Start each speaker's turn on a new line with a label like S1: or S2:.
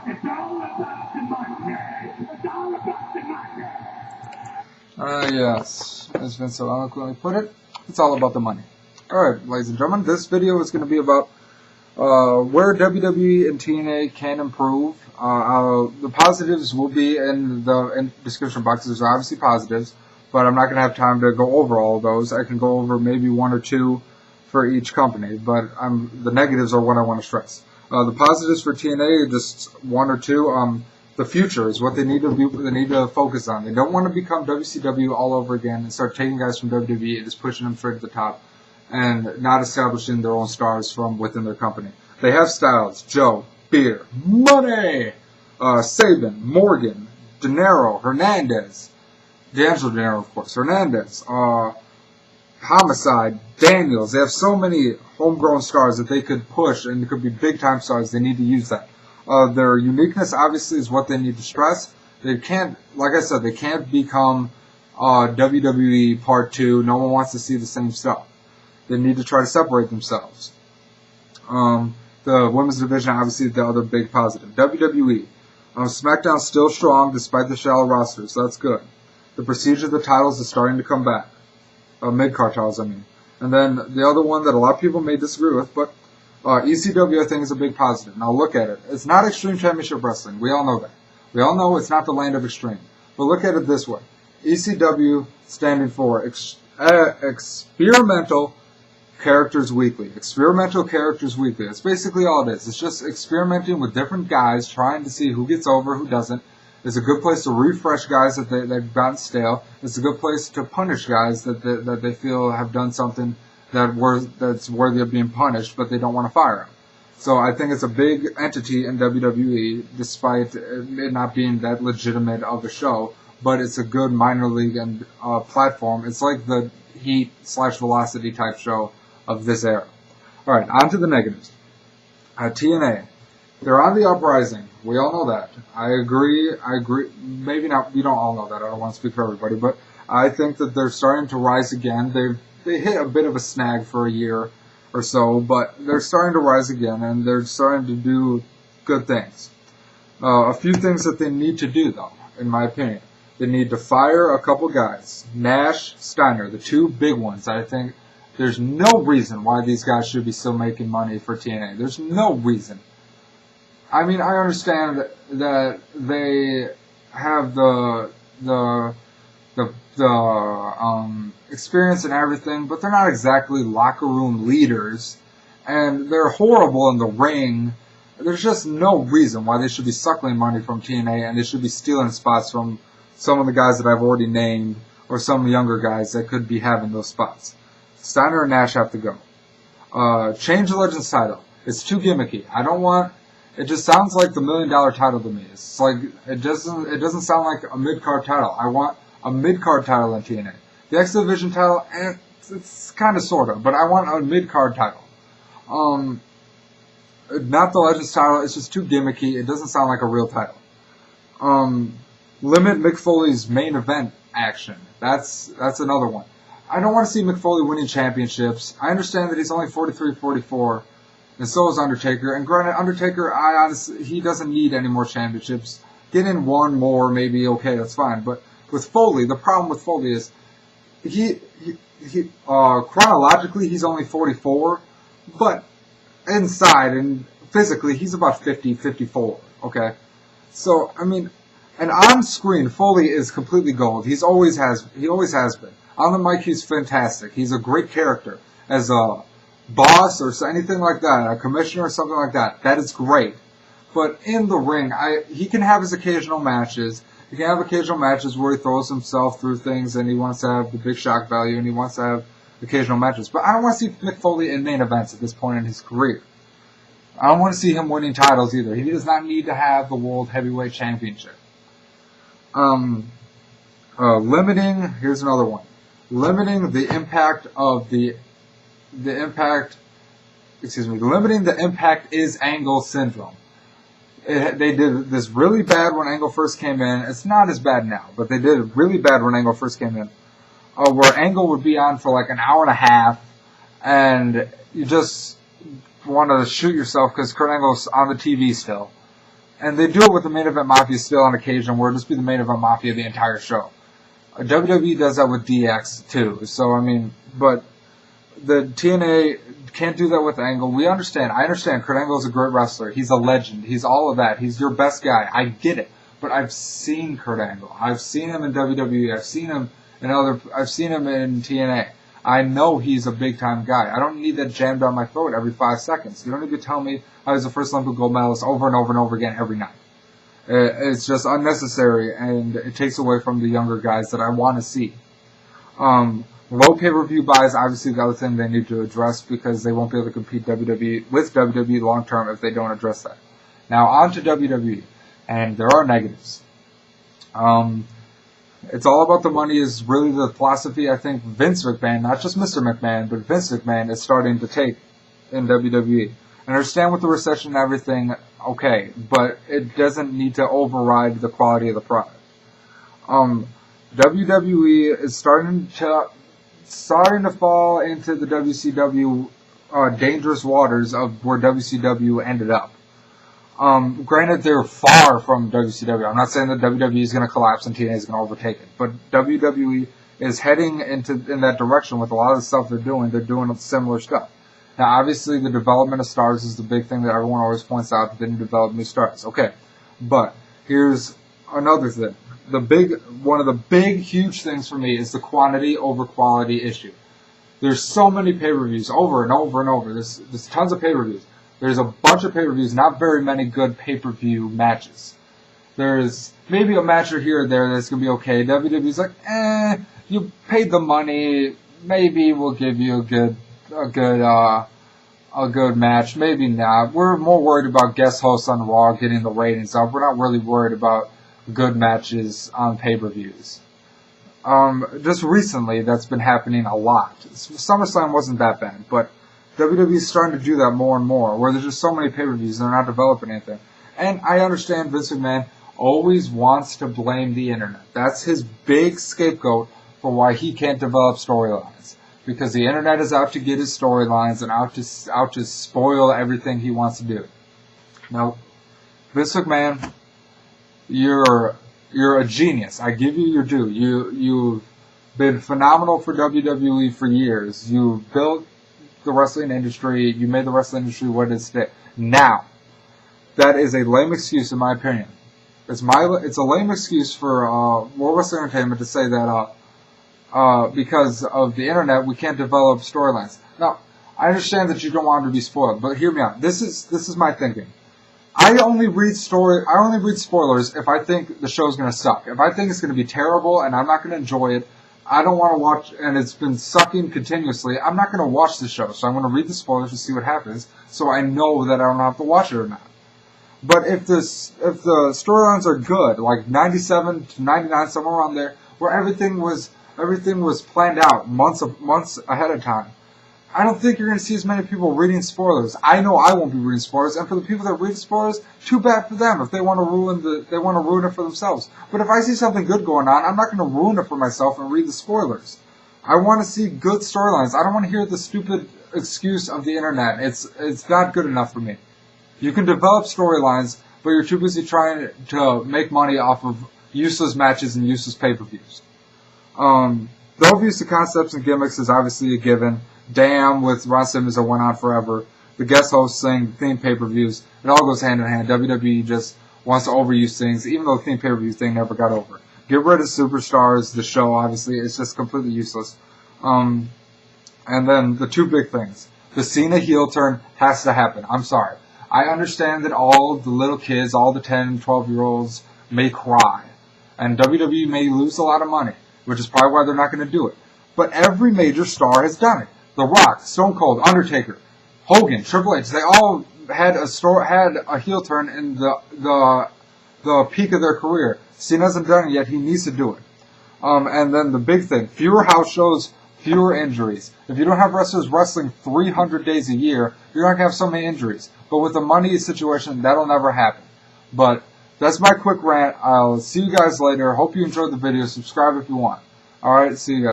S1: It's all about the money. It's all about the money.
S2: Yes, as Vince so eloquently put it, it's all about the money. Alright, ladies and gentlemen, this video is going to be about where WWE and TNA can improve. The positives will be in the description box. There's obviously positives, but I'm not going to have time to go over all of those. I can go over maybe one or two for each company, but the negatives are what I want to stress. The positives for TNA, just one or two. The future is what they need to focus on. They don't want to become WCW all over again and start taking guys from WWE and just pushing them straight to the top and not establishing their own stars from within their company. They have styles: Joe, Beer, Monay, Sabin, Morgan, De Niro, Hernandez, D'Angelo De Niro, of course, Hernandez, Homicide, Daniels. They have so many homegrown stars that they could push, and it could be big-time stars. They need to use that. Their uniqueness, obviously, is what they need to stress. They can't, like I said, they can't become WWE Part 2. No one wants to see the same stuff. They need to try to separate themselves. The women's division, obviously, the other big positive. WWE. Smackdown still strong despite the shallow roster, so that's good. The prestige of the titles is starting to come back. Mid-card titles, I mean. And then the other one that a lot of people may disagree with, but ECW, I think, is a big positive. Now look at it. It's not Extreme Championship Wrestling. We all know that. We all know it's not the land of extreme. But look at it this way. ECW standing for Experimental Characters Weekly. Experimental Characters Weekly. That's basically all it is. It's just experimenting with different guys, trying to see who gets over, who doesn't. It's a good place to refresh guys that they've gotten stale. It's a good place to punish guys that they feel have done something that's worthy of being punished, but they don't want to fire him. So I think it's a big entity in WWE, despite it not being that legitimate of a show. But it's a good minor league and platform. It's like the Heat/Velocity type show of this era. All right, on to the negatives. TNA, they're on the uprising. We all know that. I agree. Maybe not. We don't all know that. I don't want to speak for everybody, but I think that they're starting to rise again. They hit a bit of a snag for a year or so, but they're starting to rise again, and they're starting to do good things. A few things that they need to do, though, in my opinion. They need to fire a couple guys. Nash, Steiner, the two big ones. I think there's no reason why these guys should be still making money for TNA. There's no reason. I mean, I understand that they have the experience and everything, but they're not exactly locker room leaders, and they're horrible in the ring. There's just no reason why they should be suckling money from TNA, and they should be stealing spots from some of the guys that I've already named, or some younger guys that could be having those spots. Steiner and Nash have to go. Change the Legends title. It's too gimmicky. It just sounds like the $1 million title to me. It's like it doesn't sound like a mid-card title. I want a mid-card title in TNA. The X Division title, it's kind of sort of, but I want a mid-card title. Not the Legends title. It's just too gimmicky. It doesn't sound like a real title. Limit Mick Foley's main event action. That's another one. I don't want to see Mick Foley winning championships. I understand that he's only 43, 44. And so is Undertaker. And granted, Undertaker, he doesn't need any more championships. Get in one more, maybe, okay, that's fine. But with Foley, the problem with Foley is chronologically, he's only 44. But inside and physically, he's about 50, 54, okay? So, I mean, and on screen, Foley is completely gold. He always has been. On the mic, he's fantastic. He's a great character. As a boss or anything like that, a commissioner or something like that, that is great. But in the ring, he can have his occasional matches. He can have occasional matches where he throws himself through things and he wants to have the big shock value and he wants to have occasional matches. But I don't want to see Mick Foley in main events at this point in his career. I don't want to see him winning titles either. He does not need to have the World Heavyweight Championship. Here's another one. Limiting the impact limiting the impact is Angle syndrome. They did this really bad when Angle first came in. It's not as bad now, but they did it really bad when Angle first came in. Where Angle would be on for like an hour and a half, and you just want to shoot yourself because Kurt Angle's on the TV still. And they do it with the main event mafia still on occasion, where it'll just be the main event mafia the entire show. WWE does that with DX too. So I mean, but the TNA can't do that with Angle. We understand. I understand. Kurt Angle is a great wrestler. He's a legend. He's all of that. He's your best guy. I get it. But I've seen Kurt Angle. I've seen him in WWE. I've seen him in TNA. I know he's a big time guy. I don't need that jammed down my throat every 5 seconds. You don't need to tell me I was the first Olympic gold medalist over and over and over again every night. It's just unnecessary, and it takes away from the younger guys that I want to see. Low pay-per-view buys, obviously the other thing they need to address, because they won't be able to compete with WWE long term if they don't address that. Now on to WWE, and there are negatives. It's all about the money is really the philosophy I think Vince McMahon, not just Mr. McMahon, but Vince McMahon is starting to take in WWE. I understand with the recession and everything, okay, but it doesn't need to override the quality of the product. WWE is starting to fall into the WCW dangerous waters of where WCW ended up. Granted, they're far from WCW. I'm not saying that WWE is going to collapse and TNA is going to overtake it, but WWE is heading in that direction with a lot of the stuff they're doing. They're doing similar stuff. Now, obviously, the development of stars is the big thing that everyone always points out, that they need to develop new stars. Okay, but here's another thing. One of the big, huge things for me is the quantity over quality issue. There's so many pay-per-views over and over and over. There's tons of pay-per-views. There's a bunch of pay-per-views, not very many good pay-per-view matches. There's maybe a match or here or there that's going to be okay. WWE's like, you paid the money, maybe we'll give you a good match, maybe not. We're more worried about guest hosts on Raw getting the ratings up. We're not really worried about good matches on pay-per-views. Just recently, that's been happening a lot. SummerSlam wasn't that bad, but WWE is starting to do that more and more, where there's just so many pay-per-views and they're not developing anything. And I understand Vince McMahon always wants to blame the internet. That's his big scapegoat for why he can't develop storylines. Because the internet is out to get his storylines and out to spoil everything he wants to do. Now, Vince McMahon, you're a genius. I give you your due. You've been phenomenal for WWE for years. You've built the wrestling industry. You made the wrestling industry what it is today. Now, that is a lame excuse in my opinion. It's a lame excuse for World Wrestling Entertainment to say that because of the internet we can't develop storylines. Now, I understand that you don't want to be spoiled, but hear me out. This is my thinking. I only read spoilers if I think the show's going to suck. If I think it's going to be terrible and I'm not going to enjoy it, I don't want to watch, and it's been sucking continuously, I'm not going to watch the show. So I'm going to read the spoilers to see what happens, so I know that I don't have to watch it or not. But if the storylines are good, like 97 to 99, somewhere around there, where everything was planned out months ahead of time, I don't think you're going to see as many people reading spoilers. I know I won't be reading spoilers, and for the people that read spoilers, too bad for them if they want to ruin it for themselves. But if I see something good going on, I'm not going to ruin it for myself and read the spoilers. I want to see good storylines. I don't want to hear the stupid excuse of the internet. It's not good enough for me. You can develop storylines, but you're too busy trying to make money off of useless matches and useless pay-per-views. The overuse of concepts and gimmicks is obviously a given. Damn, with Ron Simmons that went on forever. The guest hosts saying themed pay-per-views. It all goes hand in hand. WWE just wants to overuse things, even though the themed pay-per-view thing never got over. Get rid of superstars. The show, obviously, is just completely useless. And then the two big things. The Cena heel turn has to happen. I'm sorry. I understand that all the little kids, all the 10 and 12-year-olds may cry. And WWE may lose a lot of money, which is probably why they're not going to do it. But every major star has done it. The Rock, Stone Cold, Undertaker, Hogan, Triple H, they all had a heel turn in the peak of their career. Cena hasn't done it yet. He needs to do it. And then the big thing, fewer house shows, fewer injuries. If you don't have wrestlers wrestling 300 days a year, you're not going to have so many injuries. But with the money situation, that'll never happen. But that's my quick rant. I'll see you guys later. Hope you enjoyed the video. Subscribe if you want. Alright, see you guys.